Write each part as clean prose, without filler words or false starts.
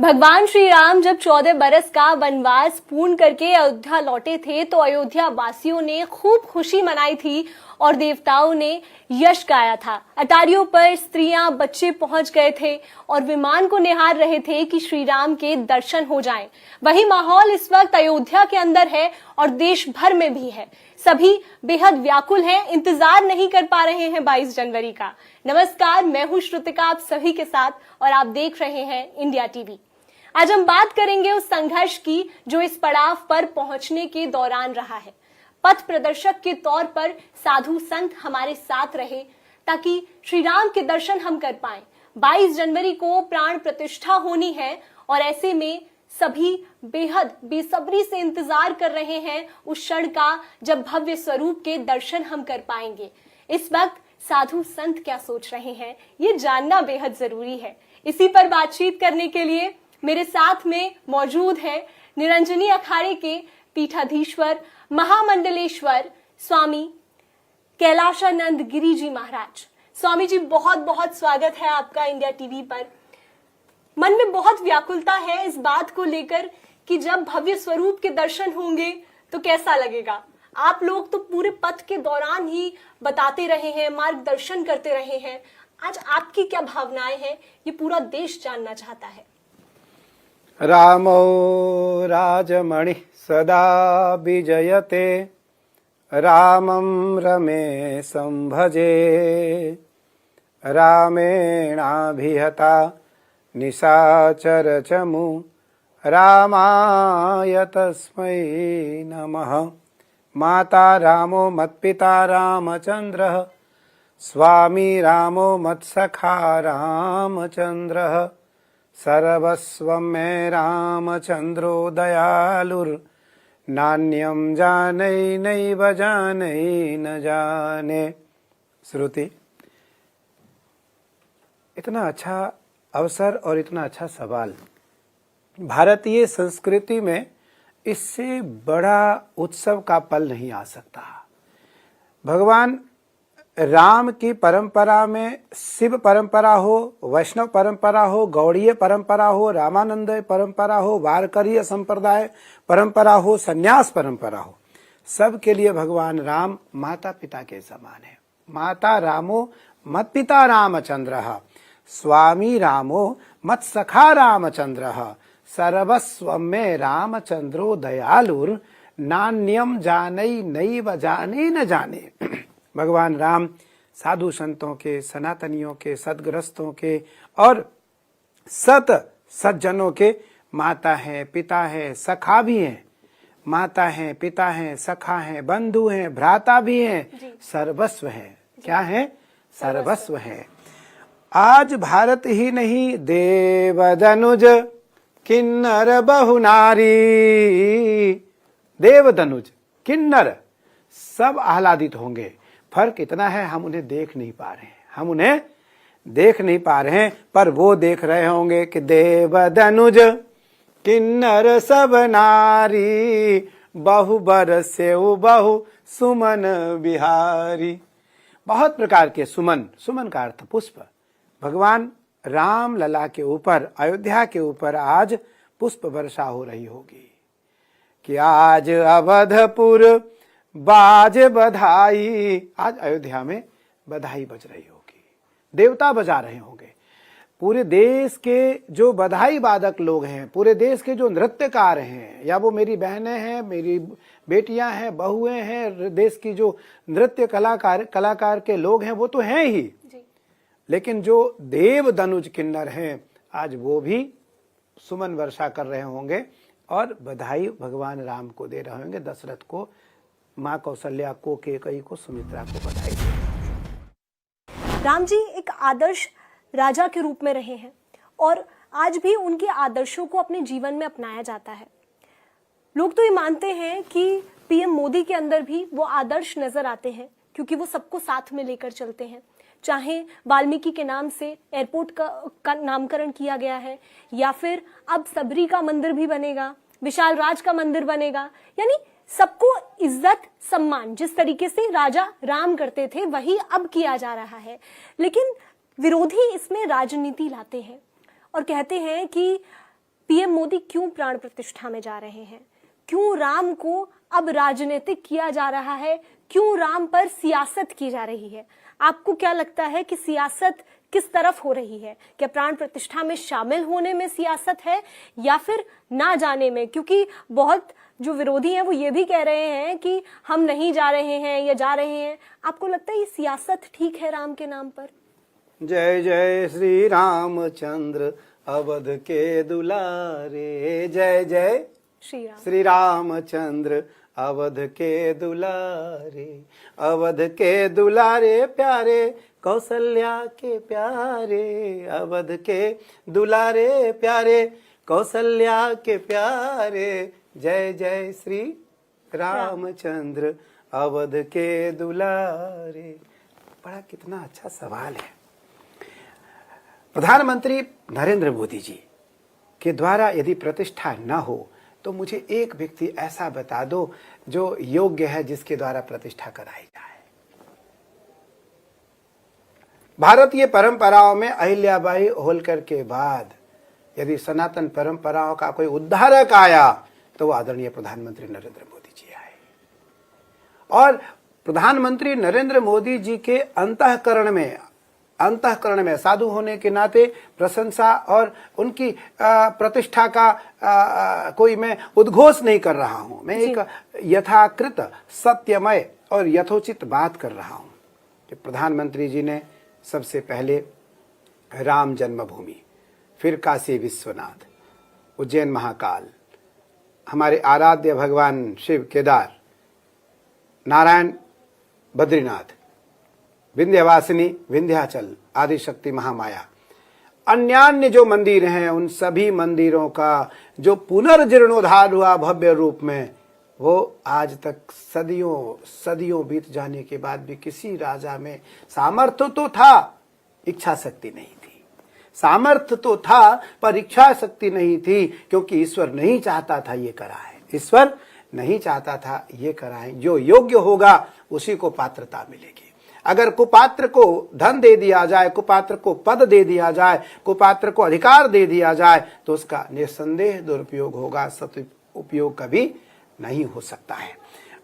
भगवान श्री राम जब 14 बरस का वनवास पूर्ण करके अयोध्या लौटे थे तो अयोध्या वासियों ने खूब खुशी मनाई थी और देवताओं ने यश गाया था। अटारियों पर स्त्रियां बच्चे पहुंच गए थे और विमान को निहार रहे थे कि श्री राम के दर्शन हो जाएं। वही माहौल इस वक्त अयोध्या के अंदर है और देश भर में भी है। सभी बेहद व्याकुल हैं, इंतजार नहीं कर पा रहे हैं 22 जनवरी का। नमस्कार, मैं हूं श्रुतिका आप सभी के साथ और आप देख रहे हैं इंडिया टीवी। आज हम बात करेंगे उस संघर्ष की जो इस पड़ाव पर पहुंचने के दौरान रहा है। पथ प्रदर्शक के तौर पर साधु संत हमारे साथ रहे ताकि श्री राम के दर्शन हम कर पाएं। 22 जनवरी को प्राण प्रतिष्ठा होनी है और ऐसे में सभी बेहद बेसब्री से इंतजार कर रहे हैं उस क्षण का जब भव्य स्वरूप के दर्शन हम कर पाएंगे। इस वक्त साधु संत क्या सोच रहे हैं ये जानना बेहद जरूरी है। इसी पर बातचीत करने के लिए मेरे साथ में मौजूद हैं निरंजनी अखाड़े के पीठाधीश्वर महामंडलेश्वर स्वामी कैलाशानंद गिरी जी महाराज। स्वामी जी, बहुत बहुत स्वागत है आपका इंडिया टीवी पर। मन में बहुत व्याकुलता है इस बात को लेकर कि जब भव्य स्वरूप के दर्शन होंगे तो कैसा लगेगा। आप लोग तो पूरे पथ के दौरान ही बताते रहे हैं, मार्गदर्शन करते रहे हैं। आज आपकी क्या भावनाएं हैं ये पूरा देश जानना चाहता है। रामो राजमणि सदा विजयते रामं रमेशं भजे रामेणाभिहता निशाचरचमु रामाय तस्मै नमः। माता रामो मत्पिता रामचन्द्रः स्वामी रामो मत्सखा रामचन्द्रः सर्वस्वं मे रामचन्द्रो दयालुर्नान्यं जानै नैव जानै न जाने। श्रुति, इतना अच्छा अवसर और इतना अच्छा सवाल। भारतीय संस्कृति में इससे बड़ा उत्सव का पल नहीं आ सकता। भगवान राम की परंपरा में शिव परंपरा हो, वैष्णव परंपरा हो, गौड़ीय परंपरा हो, रामानंद परंपरा हो, वारकरीय संप्रदाय परंपरा हो, संन्यास परंपरा हो, सब के लिए भगवान राम माता पिता के समान है। माता रामो मत पिता रामचंद्रः स्वामी रामो मत सखा रामचंद्रः सर्वस्वं मे रामचंद्रो दयालुर नान्यम जानै नैव जाने न जाने। भगवान राम साधु संतों के, सनातनियों के, सदग्रस्तों के और सज्जनों के माता हैं, पिता हैं, सखा भी हैं। माता हैं, पिता हैं, सखा हैं, बंधु हैं, भ्राता भी हैं, सर्वस्व हैं। क्या है? सर्वस्व हैं। आज भारत ही नहीं, देवदनुज किन्नर बहु नारी, देवदनुज किन्नर सब आह्लादित होंगे। फर्क इतना है हम उन्हें देख नहीं पा रहे हैं, पर वो देख रहे होंगे कि देवदनुज किन्नर सब नारी बहु बरसे बहु सुमन बिहारी। बहुत प्रकार के सुमन, सुमन का अर्थ पुष्प। भगवान राम लला के ऊपर, अयोध्या के ऊपर आज पुष्प वर्षा हो रही होगी कि आज अवधपुर बाज बधाई। आज अयोध्या में बधाई बज रही होगी, देवता बजा रहे होंगे। पूरे देश के जो बधाई वादक लोग हैं, पूरे देश के जो नृत्यकार हैं, या वो मेरी बहनें हैं, मेरी बेटियां हैं, बहुएं हैं, देश की जो नृत्य कलाकार के लोग हैं वो तो हैं ही, लेकिन जो देव दनुज किन्नर हैं आज वो भी सुमन वर्षा कर रहे होंगे और बधाई भगवान राम को दे रहे होंगे। दशरथ को, माँ कौशल्या को, कैकेयी को, सुमित्रा को बधाई दे। राम जी एक आदर्श राजा के रूप में रहे हैं और आज भी उनके आदर्शों को अपने जीवन में अपनाया जाता है। लोग तो ये मानते हैं कि पीएम मोदी के अंदर भी वो आदर्श नजर आते हैं क्योंकि वो सबको साथ में लेकर चलते हैं। चाहे वाल्मीकि के नाम से एयरपोर्ट का नामकरण किया गया है या फिर अब सबरी का मंदिर भी बनेगा, विशाल राज का मंदिर बनेगा, यानी सबको इज्जत सम्मान जिस तरीके से राजा राम करते थे वही अब किया जा रहा है। लेकिन विरोधी इसमें राजनीति लाते हैं और कहते हैं कि पीएम मोदी क्यों प्राण प्रतिष्ठा में जा रहे हैं? क्यों राम को अब राजनीतिक किया जा रहा है? क्यों राम पर सियासत की जा रही है? आपको क्या लगता है कि सियासत किस तरफ हो रही है? क्या प्राण प्रतिष्ठा में शामिल होने में सियासत है या फिर ना जाने में? क्योंकि बहुत जो विरोधी हैं वो ये भी कह रहे हैं कि हम नहीं जा रहे हैं या जा रहे हैं। आपको लगता है ये सियासत ठीक है राम के नाम पर? जय जय श्री रामचंद्र अवध के दुलारे, जय जय श्री रामचंद्र अवध के दुलारे, अवध के दुलारे प्यारे कौशल्या के प्यारे, अवध के दुलारे प्यारे कौशल्या के प्यारे, जय जय श्री रामचंद्र अवध के दुलारे। बड़ा कितना अच्छा सवाल है। प्रधानमंत्री नरेंद्र मोदी जी के द्वारा यदि प्रतिष्ठा न हो तो मुझे एक व्यक्ति ऐसा बता दो जो योग्य है जिसके द्वारा प्रतिष्ठा कराई जाए। भारतीय परंपराओं में अहिल्याबाई होलकर के बाद यदि सनातन परंपराओं का कोई उद्धारक आया तो वो आदरणीय प्रधानमंत्री नरेंद्र मोदी जी आए। और प्रधानमंत्री नरेंद्र मोदी जी के अंतःकरण में साधु होने के नाते प्रशंसा और उनकी प्रतिष्ठा का कोई मैं उद्घोष नहीं कर रहा हूं। मैं एक यथाकृत सत्यमय और यथोचित बात कर रहा हूं कि प्रधानमंत्री जी ने सबसे पहले राम जन्मभूमि, फिर काशी विश्वनाथ, उज्जैन महाकाल, हमारे आराध्य भगवान शिव केदार, नारायण बद्रीनाथ, विंध्यवासिनी विंध्याचल, आदिशक्ति महामाया, अन्यान्य जो मंदिर हैं उन सभी मंदिरों का जो पुनर्जीर्णोद्धार हुआ भव्य रूप में, वो आज तक सदियों बीत जाने के बाद भी किसी राजा में सामर्थ्य तो था, इच्छा शक्ति नहीं थी। सामर्थ्य तो था पर इच्छा शक्ति नहीं थी, क्योंकि ईश्वर नहीं चाहता था ये कराए। ईश्वर नहीं चाहता था ये कराएं। जो योग्य होगा उसी को पात्रता मिलेगी। अगर कुपात्र को धन दे दिया जाए, कुपात्र को पद दे दिया जाए, कुपात्र को अधिकार दे दिया जाए तो उसका निस्संदेह दुरुपयोग होगा, सदुपयोग कभी नहीं हो सकता है।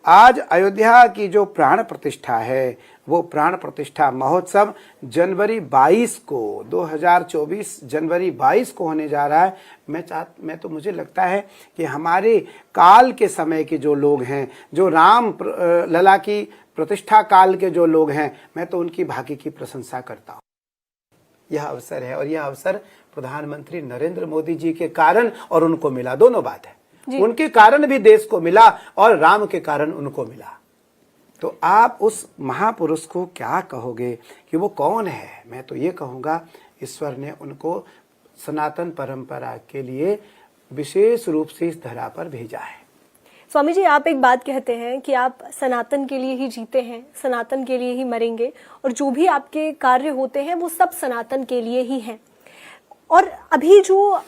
आज अयोध्या की जो प्राण प्रतिष्ठा है वो प्राण प्रतिष्ठा महोत्सव जनवरी 22 को 2024 जनवरी 22 को होने जा रहा है। मैं तो मुझे लगता है कि हमारे काल के समय के जो लोग हैं, जो राम लला की प्रतिष्ठा काल के जो लोग हैं, मैं तो उनकी भाग्य की प्रशंसा करता हूँ। यह अवसर है और यह अवसर प्रधानमंत्री नरेंद्र मोदी जी के कारण और उनको मिला, दोनों बात है। उनके कारण भी देश को मिला और राम के कारण उनको मिला। तो आप उस महापुरुष को क्या कहोगे कि वो कौन है? मैं तो ये कहूँगा ईश्वर ने उनको सनातन परंपरा के लिए विशेष रूप से इस धरा पर भेजा है। स्वामी जी, आप एक बात कहते हैं कि आप सनातन के लिए ही जीते हैं, सनातन के लिए ही मरेंगे, और जो भी आपके कार्य होते हैं वो सब सनातन के लिए ही हैं। और अभी जो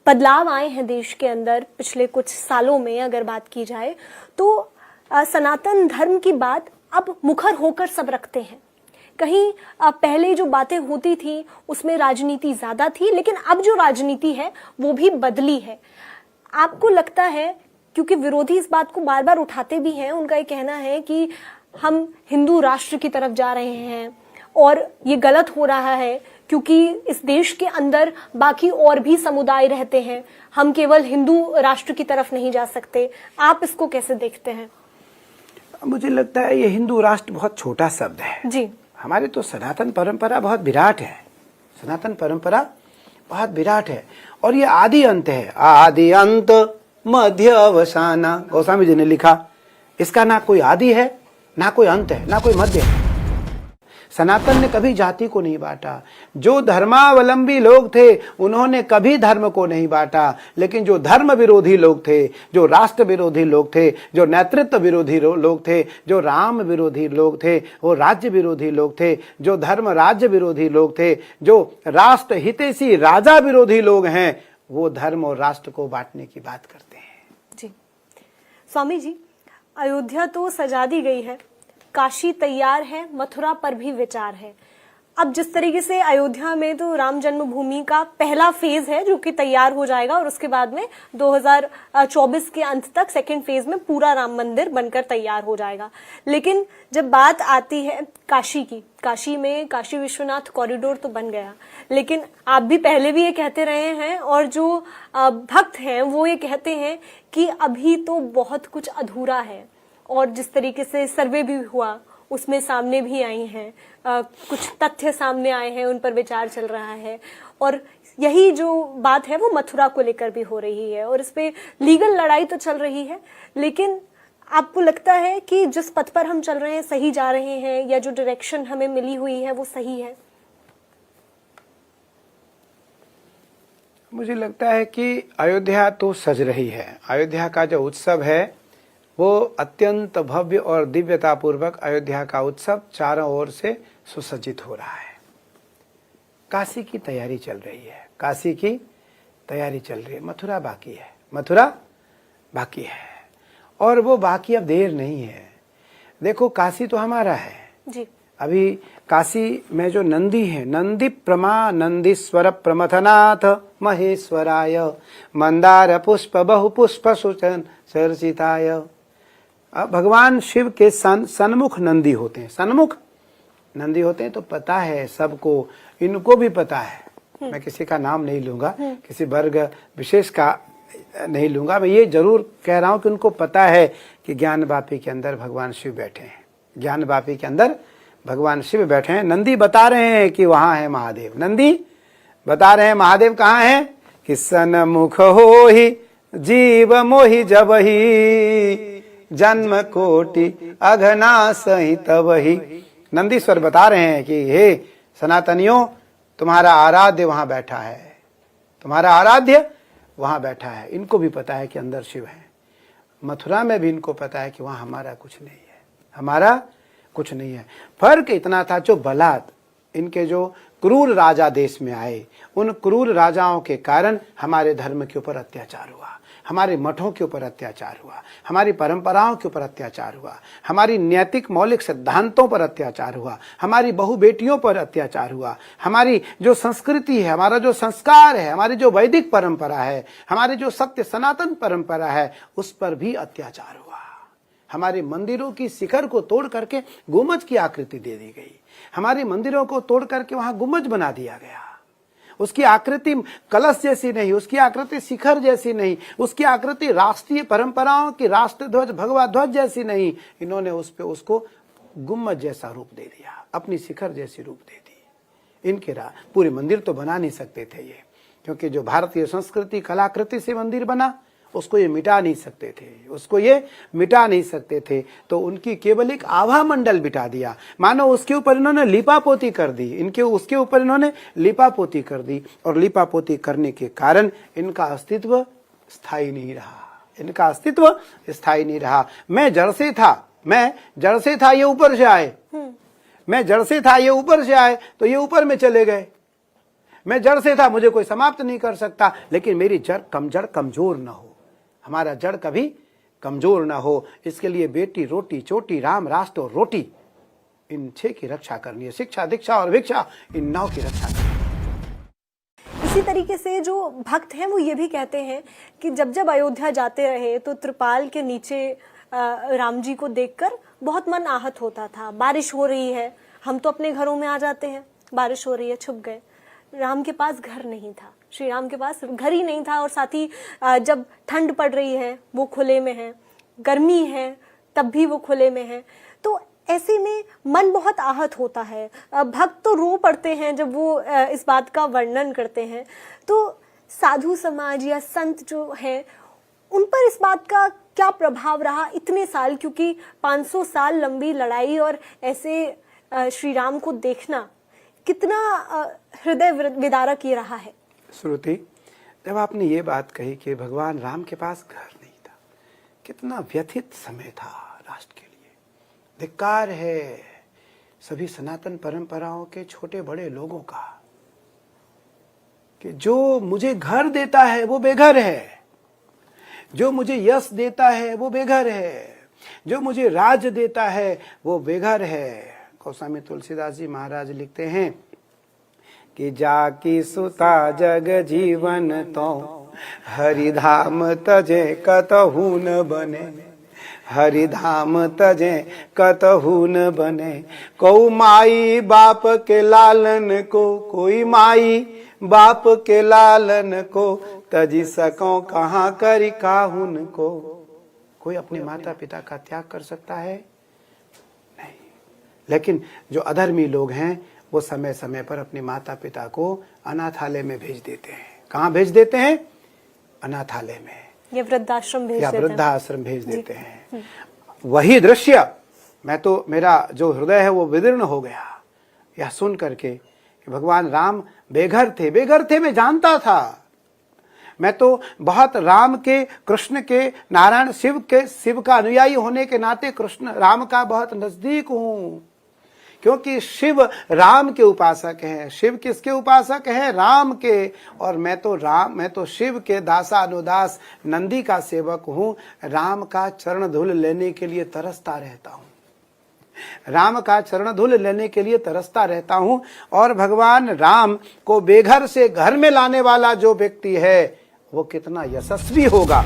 बदलाव आए हैं देश के अंदर पिछले कुछ सालों में अगर बात की जाए तो सनातन धर्म की बात अब मुखर होकर सब रखते हैं। कहीं पहले जो बातें होती थी उसमें राजनीति ज्यादा थी, लेकिन अब जो राजनीति है वो भी बदली है। आपको लगता है, क्योंकि विरोधी इस बात को बार बार उठाते भी हैं, उनका ये कहना है कि हम हिंदू राष्ट्र की तरफ जा रहे हैं और ये गलत हो रहा है क्योंकि इस देश के अंदर बाकी और भी समुदाय रहते हैं, हम केवल हिंदू राष्ट्र की तरफ नहीं जा सकते। आप इसको कैसे देखते हैं? मुझे लगता है ये हिंदू राष्ट्र बहुत छोटा शब्द है जी। हमारी तो सनातन परंपरा बहुत विराट है। सनातन परंपरा बहुत विराट है और ये आदि अंत है। आदि अंत मध्य अवसाना, गोस्वामी जी ने लिखा। इसका ना कोई आदि है, ना कोई अंत है, ना कोई मध्य है। सनातन ने कभी जाति को नहीं बांटा। जो धर्मावलंबी लोग थे उन्होंने कभी धर्म को नहीं बांटा, लेकिन जो धर्म विरोधी लोग थे, जो राष्ट्र विरोधी लोग थे, जो नेतृत्व विरोधी लोग थे, जो राम विरोधी लोग थे, वो राज्य विरोधी लोग थे, जो धर्म राज्य विरोधी लोग थे, जो राष्ट्र हितैषी राजा विरोधी लोग हैं, वो धर्म और राष्ट्र को बांटने की बात करते हैं। जी स्वामी जी, अयोध्या तो सजा दी गई है, काशी तैयार है, मथुरा पर भी विचार है। अब जिस तरीके से अयोध्या में तो राम जन्मभूमि का पहला फेज है जो कि तैयार हो जाएगा और उसके बाद में 2024 के अंत तक सेकंड फेज में पूरा राम मंदिर बनकर तैयार हो जाएगा। लेकिन जब बात आती है काशी की, काशी में काशी विश्वनाथ कॉरिडोर तो बन गया, लेकिन आप भी पहले भी ये कहते रहे हैं और जो भक्त हैं वो ये कहते हैं कि अभी तो बहुत कुछ अधूरा है। और जिस तरीके से सर्वे भी हुआ उसमें सामने भी आई हैं, कुछ तथ्य सामने आए हैं, उन पर विचार चल रहा है और यही जो बात है वो मथुरा को लेकर भी हो रही है और इस पे लीगल लड़ाई तो चल रही है। लेकिन आपको लगता है कि जिस पथ पर हम चल रहे हैं सही जा रहे हैं या जो डायरेक्शन हमें मिली हुई है वो सही है? मुझे लगता है कि अयोध्या तो सज रही है। अयोध्या का जो उत्सव है वो अत्यंत भव्य और दिव्यता पूर्वक अयोध्या का उत्सव चारों ओर से सुसज्जित हो रहा है। काशी की तैयारी चल रही है, काशी की तैयारी चल रही है। मथुरा बाकी है, मथुरा बाकी है और वो बाकी अब देर नहीं है। देखो काशी तो हमारा है जी। अभी काशी में जो नंदी है, नंदी प्रमा नंदीश्वर प्रमथनाथ महेश्वराय मंदार पुष्प बहु पुष्प सुचन चर्चिताय। भगवान शिव के सन्मुख नंदी होते हैं, सन्मुख नंदी होते हैं। तो पता है सबको, इनको भी पता है। मैं किसी का नाम नहीं लूंगा, किसी वर्ग विशेष का नहीं लूंगा। मैं ये जरूर कह रहा हूं कि उनको पता है कि ज्ञान वापी के अंदर भगवान शिव बैठे हैं, ज्ञान वापी के अंदर भगवान शिव बैठे हैं। नंदी बता रहे हैं कि वहां है महादेव, नंदी बता रहे हैं महादेव कहाँ है कि सन्मुख हो ही जीव मोहि जबहि जन्म कोटि अघना सही तबहि। नंदीश्वर बता रहे हैं कि हे सनातनियों, तुम्हारा आराध्य वहां बैठा है, तुम्हारा आराध्य वहां बैठा है। इनको भी पता है कि अंदर शिव है। मथुरा में भी इनको पता है कि वहां हमारा कुछ नहीं है, हमारा कुछ नहीं है। फर्क इतना था, जो बलात् इनके जो क्रूर राजा देश में आए, उन क्रूर राजाओं के कारण हमारे धर्म के ऊपर अत्याचार हुआ, हमारे मठों के ऊपर अत्याचार हुआ, हमारी परंपराओं के ऊपर अत्याचार हुआ, हमारी नैतिक मौलिक सिद्धांतों पर अत्याचार हुआ, हमारी बहु बेटियों पर अत्याचार हुआ, हमारी जो संस्कृति है, हमारा जो संस्कार है, हमारी जो वैदिक परंपरा है, हमारी जो सत्य सनातन परंपरा है, उस पर भी अत्याचार हुआ। हमारे मंदिरों की शिखर को तोड़ करके गुम्बज की आकृति दे दी गई, हमारे मंदिरों को तोड़ करके वहां गुम्बज बना दिया गया। उसकी आकृति कलश जैसी नहीं, उसकी आकृति शिखर जैसी नहीं, उसकी आकृति राष्ट्रीय परंपराओं की राष्ट्र ध्वज भगवा ध्वज जैसी नहीं। इन्होंने उस पे उसको गुम्बज जैसा रूप दे दिया, अपनी शिखर जैसी रूप दे दी। इनके पूरे मंदिर तो बना नहीं सकते थे ये, क्योंकि जो भारतीय संस्कृति कलाकृति से मंदिर बना उसको ये मिटा नहीं सकते थे, उसको ये मिटा नहीं सकते थे। तो उनकी केवल एक आभा मंडल बिठा दिया, मानो उसके ऊपर इन्होंने लिपापोती कर दी, उसके ऊपर इन्होंने लिपापोती कर दी। और लिपापोती करने के कारण इनका अस्तित्व स्थायी नहीं रहा, इनका अस्तित्व स्थायी नहीं रहा। मैं जड़ से था, ये ऊपर से आए, मैं जड़ से था, ये ऊपर से आए, तो ये ऊपर में चले गए। मैं जड़ से था, मुझे कोई समाप्त नहीं कर सकता, लेकिन मेरी जड़ कमजोर न हो, हमारा जड़ कभी कमजोर ना हो। इसके लिए बेटी रोटी चोटी राम राष्ट्र और रोटी, इन 6 की रक्षा करनी है। शिक्षा दीक्षा और भिक्षा, इन 9 की रक्षा करनी है। इसी तरीके से जो भक्त हैं वो ये भी कहते हैं कि जब जब अयोध्या जाते रहे तो त्रिपाल के नीचे राम जी को देखकर बहुत मन आहत होता था। बारिश हो रही है, हम तो अपने घरों में आ जाते हैं, बारिश हो रही है छुप गए। राम के पास घर नहीं था, श्री राम के पास घर ही नहीं था। और साथ ही जब ठंड पड़ रही है वो खुले में है, गर्मी है तब भी वो खुले में है। तो ऐसे में मन बहुत आहत होता है। भक्त तो रो पड़ते हैं जब वो इस बात का वर्णन करते हैं। तो साधु समाज या संत जो है उन पर इस बात का क्या प्रभाव रहा इतने साल, क्योंकि 500 साल लंबी लड़ाई और ऐसे श्री राम को देखना कितना हृदय विदारक ये रहा है। श्रुति, जब आपने ये बात कही कि भगवान राम के पास घर नहीं था, कितना व्यथित समय था राष्ट्र के लिए। धिक्कार है सभी सनातन परंपराओं के छोटे बड़े लोगों का कि जो मुझे घर देता है वो बेघर है, जो मुझे यश देता है वो बेघर है, जो मुझे राज देता है वो बेघर है। गोस्वामी तुलसीदास जी महाराज लिखते हैं कि जाकी सुता जग जीवन तो हरिधाम तजे कतहु न बने, हरिधाम तजे कतहु न बने। को माई बाप के लालन को, कोई माई बाप के लालन को तजी सको कहाँ करी काहुन को। कोई अपने माता पिता का त्याग कर सकता है? नहीं। लेकिन जो अधर्मी लोग हैं वो समय समय पर अपने माता पिता को अनाथालय में भेज देते हैं। कहाँ भेज देते हैं? अनाथालय में या वृद्धाश्रम भेज या देते हैं। वृद्धाश्रम भेज देते हैं। वही दृश्य मैं तो, मेरा जो हृदय है वो विदीर्ण हो गया यह सुन करके कि भगवान राम बेघर थे। बेघर थे मैं जानता था। मैं तो बहुत राम के, कृष्ण के, नारायण शिव का अनुयायी होने के नाते कृष्ण राम का बहुत नजदीक हूं, क्योंकि शिव राम के उपासक हैं। शिव किसके उपासक हैं? राम के। और मैं तो शिव के दासा अनुदास नंदी का सेवक हूं। राम का चरण धूल लेने के लिए तरसता रहता हूं, राम का चरण धूल लेने के लिए तरसता रहता हूं। और भगवान राम को बेघर से घर में लाने वाला जो व्यक्ति है वो कितना यशस्वी होगा।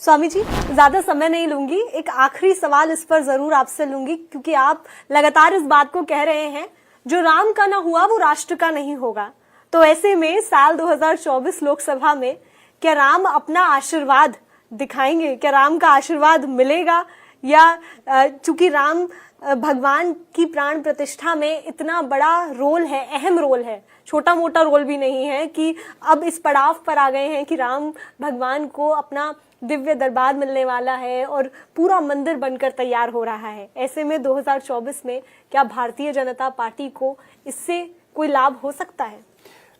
स्वामी जी, ज्यादा समय नहीं लूंगी, एक आखिरी सवाल इस पर जरूर आपसे लूंगी, क्योंकि आप लगातार इस बात को कह रहे हैं जो राम का ना हुआ वो राष्ट्र का नहीं होगा। तो ऐसे में साल 2024 लोकसभा में क्या राम अपना आशीर्वाद दिखाएंगे? क्या राम का आशीर्वाद मिलेगा? या चूंकि राम भगवान की प्राण प्रतिष्ठा में इतना बड़ा रोल है, अहम रोल है, छोटा मोटा रोल भी नहीं है, कि अब इस पड़ाव पर आ गए हैं कि राम भगवान को अपना दिव्य दरबार मिलने वाला है और पूरा मंदिर बनकर तैयार हो रहा है। ऐसे में 2024 में क्या भारतीय जनता पार्टी को इससे कोई लाभ हो सकता है?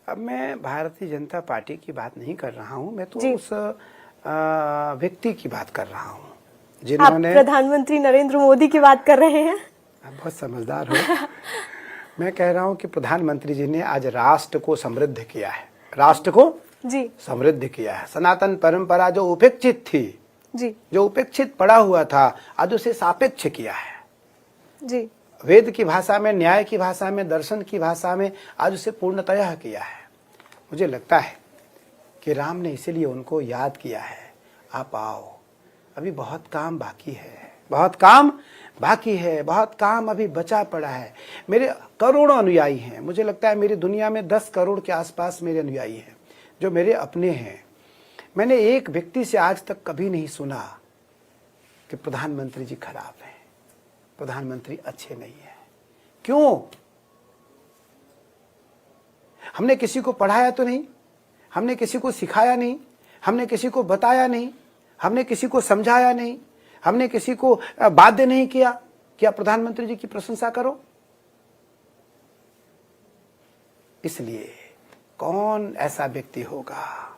अब मैं भारतीय जनता पार्टी की बात नहीं कर रहा हूं, मैं तो उस व्यक्ति की बात कर रहा हूं जिन्होंने, आप प्रधानमंत्री नरेंद्र मोदी की बात कर रहे हैं। आप बहुत समझदार हो। मैं कह रहा हूं कि प्रधानमंत्री जी ने आज राष्ट्र को समृद्ध किया है, राष्ट्र को जी समृद्ध किया है। सनातन परंपरा जो उपेक्षित थी जी, जो उपेक्षित पड़ा हुआ था, आज उसे सापेक्ष किया है जी। वेद की भाषा में, न्याय की भाषा में, दर्शन की भाषा में आज उसे पूर्णतया किया है। मुझे लगता है कि राम ने इसीलिए उनको याद किया है, आप आओ, अभी बहुत काम बाकी है, बहुत काम बाकी है, बहुत काम अभी बचा पड़ा है। मेरे करोड़ों अनुयायी हैं, मुझे लगता है मेरी दुनिया में 10 करोड़ के आसपास मेरे अनुयायी हैं जो मेरे अपने हैं। मैंने एक व्यक्ति से आज तक कभी नहीं सुना कि प्रधानमंत्री जी खराब हैं, प्रधानमंत्री अच्छे नहीं हैं। क्यों? हमने किसी को पढ़ाया तो नहीं, हमने किसी को सिखाया नहीं, हमने किसी को बताया नहीं, हमने किसी को समझाया नहीं, हमने किसी को बाध्य नहीं किया कि आप प्रधानमंत्री जी की प्रशंसा करो। इसलिए कौन ऐसा व्यक्ति होगा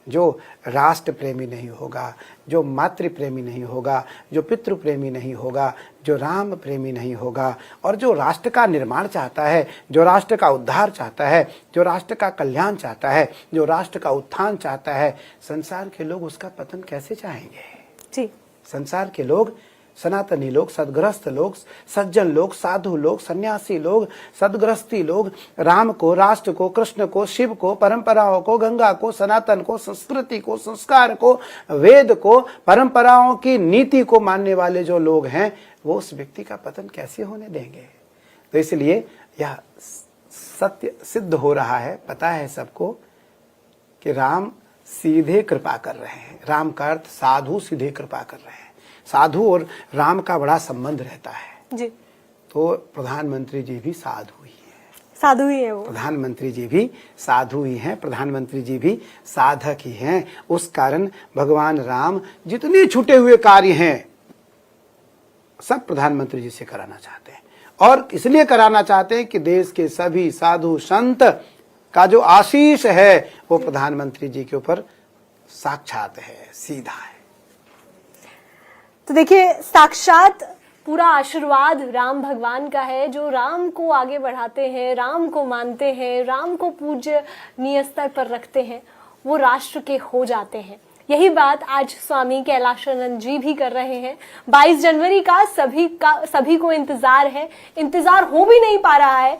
जो राष्ट्र प्रेमी नहीं होगा, जो मातृ प्रेमी नहीं होगा, जो पितृ प्रेमी नहीं होगा, जो राम प्रेमी नहीं होगा, और जो राष्ट्र का निर्माण चाहता है, जो राष्ट्र का उद्धार चाहता है, जो राष्ट्र का कल्याण चाहता है, जो राष्ट्र का उत्थान चाहता है। संसार के लोग उसका पतन कैसे चाहेंगे? जी, संसार के लोग, सनातनी लोग, सदग्रस्त लोग, सज्जन लोग, साधु लोग, सन्यासी लोग, सदग्रस्ती लोग राम को, राष्ट्र को, कृष्ण को, शिव को, परंपराओं को, गंगा को, सनातन को, संस्कृति को, संस्कार को, वेद को, परंपराओं की नीति को मानने वाले जो लोग हैं, वो उस व्यक्ति का पतन कैसे होने देंगे? तो इसलिए यह सत्य सिद्ध हो रहा है, पता है सबको कि राम सीधे कृपा कर रहे हैं। राम का अर्थ साधु सीधे कृपा कर रहे हैं। साधु और राम का बड़ा संबंध रहता है जी। तो प्रधानमंत्री जी भी साधु ही हैं, साधु ही है वो। प्रधानमंत्री जी भी साधु ही हैं, प्रधानमंत्री जी भी साधक ही हैं। उस कारण भगवान राम जितने छूटे हुए कार्य हैं सब प्रधानमंत्री जी से कराना चाहते हैं, और इसलिए कराना चाहते हैं कि देश के सभी साधु संत का जो आशीष है वो प्रधानमंत्री जी के ऊपर साक्षात है, सीधा है। तो देखिए, साक्षात पूरा आशीर्वाद राम भगवान का है, जो राम को आगे बढ़ाते हैं, राम को मानते हैं, राम को पूज्यनीय स्तर पर रखते हैं, वो राष्ट्र के हो जाते हैं। यही बात आज स्वामी कैलाशानंद जी भी कर रहे हैं। 22 जनवरी का सभी को इंतजार है, इंतजार हो भी नहीं पा रहा है।